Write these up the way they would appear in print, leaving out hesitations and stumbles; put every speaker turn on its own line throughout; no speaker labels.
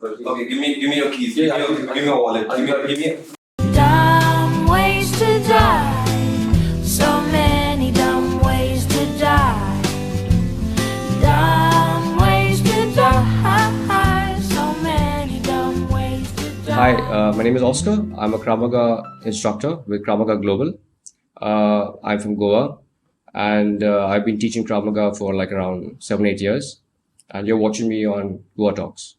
Okay, give me your keys. Give me your wallet. Give me.
Dumb ways to die. So many dumb ways to die. Dumb ways to die. So many dumb ways to die.
Hi, my name is Oscar. I'm a Krav Maga instructor with Krav Maga Global. I'm from Goa, and I've been teaching Krav Maga for like around 7-8 years. And you're watching me on GoaTalks.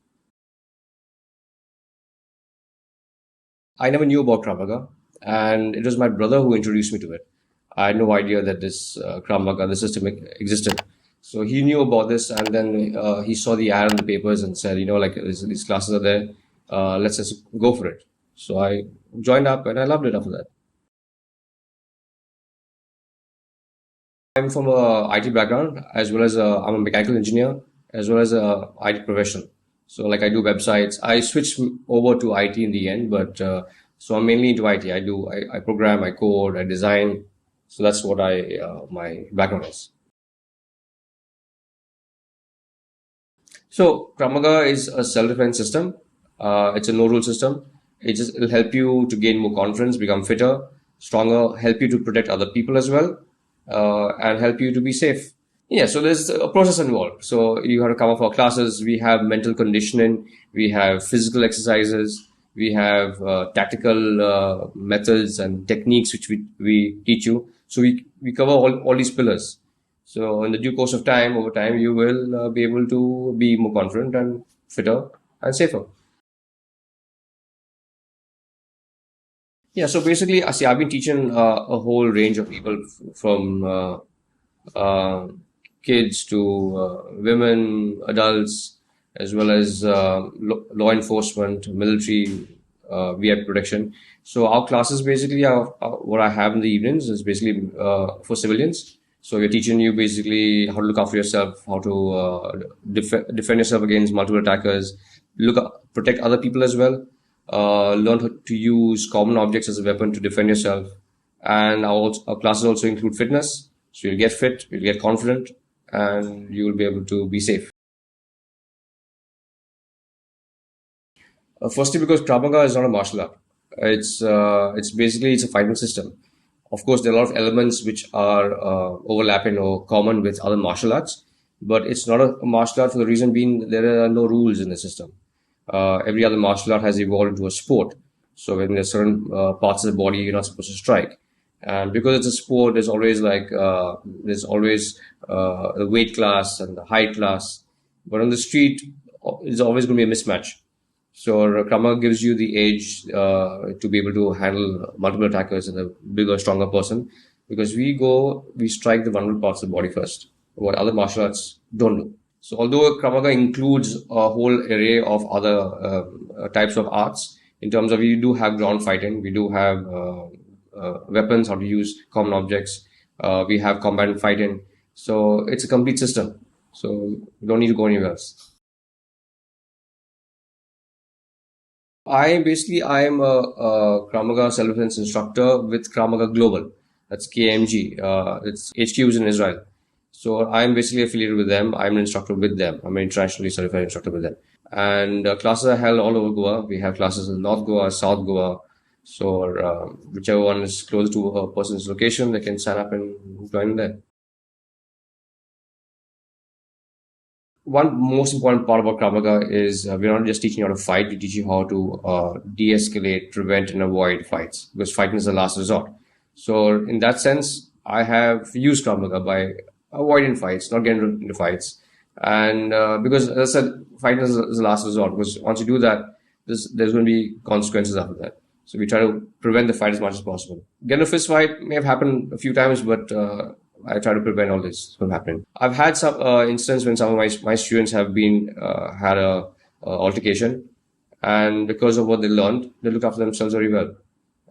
I never knew about Krav Maga, and it was my brother who introduced me to it. I had no idea that this Krav Maga, the system existed. So he knew about this, and then he saw the ad in the papers and said, like these classes are there, let's just go for it. So I joined up, and I loved it after that. I'm from a IT background, as well as I'm a mechanical engineer, as well as a IT professional. So like I do websites. I switched over to IT in the end, but so I'm mainly into IT. I program, I code, I design. So that's what my background is. So Krav Maga is a self-defense system. It's a no-rule system. It'll help you to gain more confidence, become fitter, stronger, help you to protect other people as well, and help you to be safe. Yeah, so there's a process involved. So you have to come up for classes. We have mental conditioning. We have physical exercises. We have tactical methods and techniques which we teach you. So we cover all these pillars. So in the due course of time, over time, you will be able to be more confident and fitter and safer. Yeah, so basically, I've been teaching a whole range of people from kids to women, adults, as well as law enforcement, military, VIP protection. So our classes basically are what I have in the evenings is basically for civilians. So we're teaching you basically how to look after yourself, how to defend yourself against multiple attackers, protect other people as well, learn to use common objects as a weapon to defend yourself. And our classes also include fitness. So you'll get fit, you'll get confident, and you will be able to be safe. Firstly, because Krav Maga is not a martial art. It's basically a fighting system. Of course, there are a lot of elements which are overlapping or common with other martial arts, but it's not a martial art for the reason being there are no rules in the system. Every other martial art has evolved into a sport. So when there's certain parts of the body you're not supposed to strike. And because it's a sport, there's always the weight class and the height class. But on the street, it's always going to be a mismatch. So Krav Maga gives you the edge to be able to handle multiple attackers and a bigger, stronger person. Because we strike the vulnerable parts of the body first, what other martial arts don't do. So although Krav Maga includes a whole array of other types of arts, in terms of we do have ground fighting, we do have weapons, how to use common objects. We have combat fighting. So it's a complete system. So you don't need to go anywhere else. I am a Krav Maga self-defense instructor with Krav Maga Global. That's KMG. Its HQ is in Israel. So I'm basically affiliated with them. I'm an instructor with them. I'm an internationally certified instructor with them. And classes are held all over Goa. We have classes in North Goa, South Goa. So whichever one is close to a person's location, they can sign up and join there. One most important part about Krav Maga is we're not just teaching you how to fight, we teach you how to de-escalate, prevent, and avoid fights, because fighting is the last resort. So in that sense, I have used Krav Maga by avoiding fights, not getting into fights. And because, as I said, fighting is the last resort, because once you do that, there's going to be consequences after that. So we try to prevent the fight as much as possible. Getting a fist fight may have happened a few times, but I try to prevent all this from happening. I've had some instances when some of my students have been had a altercation, and because of what they learned, they looked after themselves very well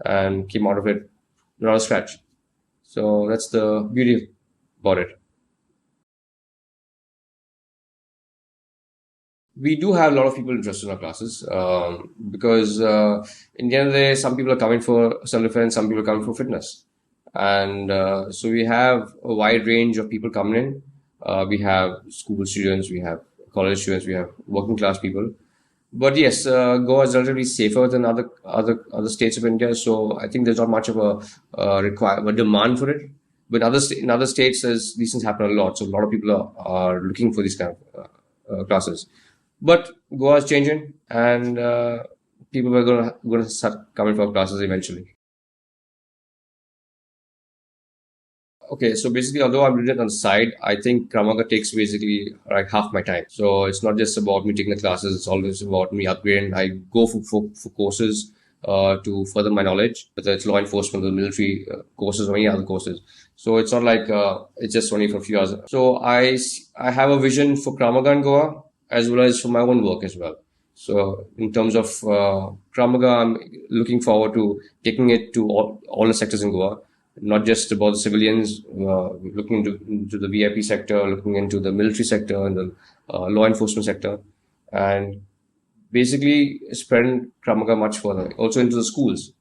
and came out of it without a scratch. So that's the beauty about it. We do have a lot of people interested in our classes because in the end of the day, some people are coming for self-defense, some people are coming for fitness. And so we have a wide range of people coming in. We have school students, we have college students, we have working class people. But yes, Goa is relatively safer than other states of India, so I think there's not much of a demand for it. But in other states, these things happen a lot, so a lot of people are looking for these kind of classes. But Goa is changing, and people are going to start coming for classes eventually. Okay, so basically, although I'm doing it on the side, I think Krav Maga takes basically like half my time. So it's not just about me taking the classes; it's always about me upgrading. I go for courses to further my knowledge, whether it's law enforcement, or military courses, or any other courses. So it's not like it's just only for a few hours. So I have a vision for Krav Maga in Goa as well as for my own work as well. So in terms of Krav Maga, I'm looking forward to taking it to all the sectors in Goa, not just about the civilians, looking into the VIP sector, looking into the military sector and the law enforcement sector, and basically spreading Krav Maga much further, also into the schools,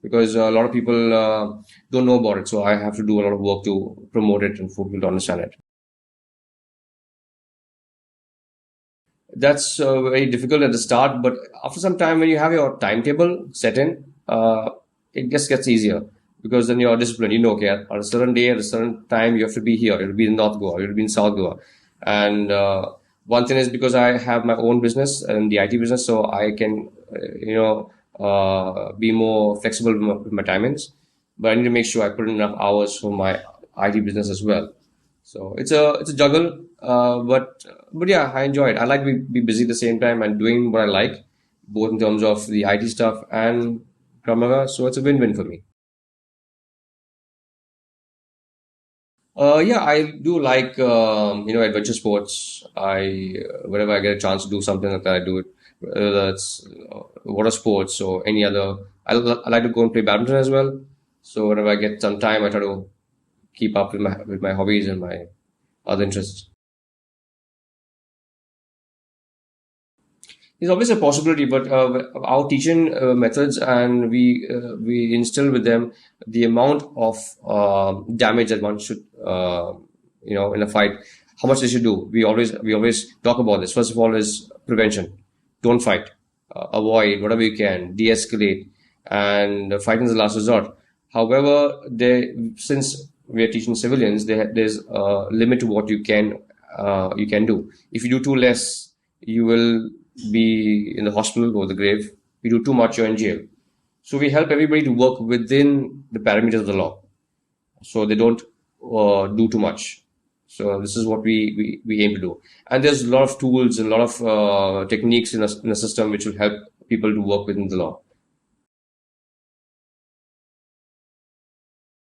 because a lot of people don't know about it. So I have to do a lot of work to promote it and for people to understand it. That's very difficult at the start, but after some time, when you have your timetable set in, it just gets easier because then you're disciplined. You know, okay, at a certain day, at a certain time, you have to be here. You'll be in North Goa, you'll be in South Goa. And one thing is because I have my own business and the IT business, so I can, be more flexible with my timings. But I need to make sure I put in enough hours for my IT business as well. So it's a juggle, but yeah, I enjoy it. I like to be busy at the same time and doing what I like, both in terms of the IT stuff and Krav Maga. So it's a win-win for me. Yeah, I do like adventure sports. Whenever I get a chance to do something like that, I do it. Whether that's water sports or any other. I like to go and play badminton as well. So whenever I get some time, I try to keep up with my hobbies and my other interests. It's always a possibility, but our teaching methods and we instill with them the amount of damage that one should in a fight, how much they should do. We always talk about this. First of all, is prevention. Don't fight. Avoid whatever you can. De-escalate, and fighting is the last resort. However, since we are teaching civilians, there's a limit to what you can do. If you do too less, you will be in the hospital or the grave. If you do too much, you're in jail. So we help everybody to work within the parameters of the law, so they don't do too much. So this is what we aim to do. And there's a lot of tools and a lot of techniques in a system which will help people to work within the law.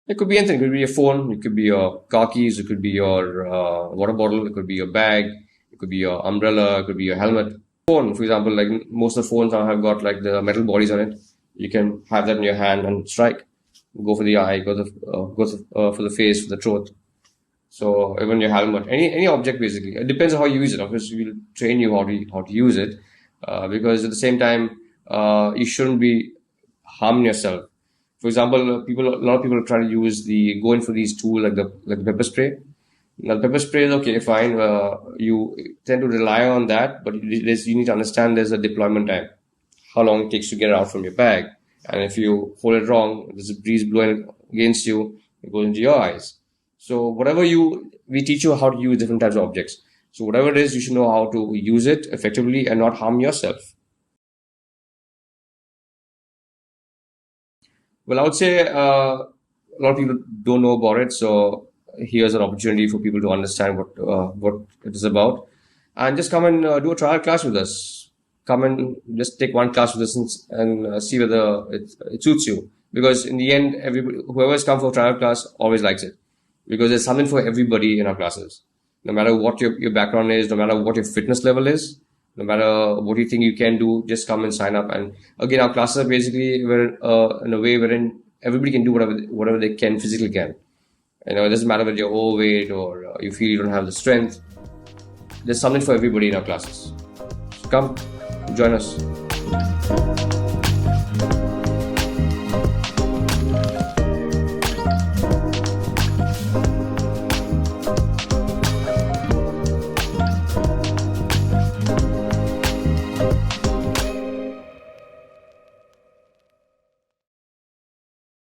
It could be anything. It could be your phone. It could be your car keys. It could be your water bottle. It could be your bag. It could be your umbrella. It could be your helmet. Phone, for example, like most of the phones now have got like the metal bodies on it. You can have that in your hand and strike. Go for the eye. For the face, for the throat. So even your helmet, any object basically. It depends on how you use it. Obviously, we'll train you how to use it, because at the same time, you shouldn't be harming yourself. For example, a lot of people try to go in for these tools like the pepper spray. Now, the pepper spray is okay, fine. You tend to rely on that, but you need to understand there's a deployment time, how long it takes to get it out from your bag, and if you hold it wrong, there's a breeze blowing against you, it goes into your eyes. So we teach you how to use different types of objects. So whatever it is, you should know how to use it effectively and not harm yourself. Well, I would say a lot of people don't know about it, so here's an opportunity for people to understand what it is about, and just come and do a trial class with us. Come and just take one class with us and see whether it suits you. Because in the end, whoever has come for a trial class always likes it, because there's something for everybody in our classes. No matter what your background is, no matter what your fitness level is, no matter what you think you can do, just come and sign up. And again, our classes are basically in a way wherein everybody can do whatever they can physically can. It doesn't matter whether you're overweight or you feel you don't have the strength. There's something for everybody in our classes. So come, join us.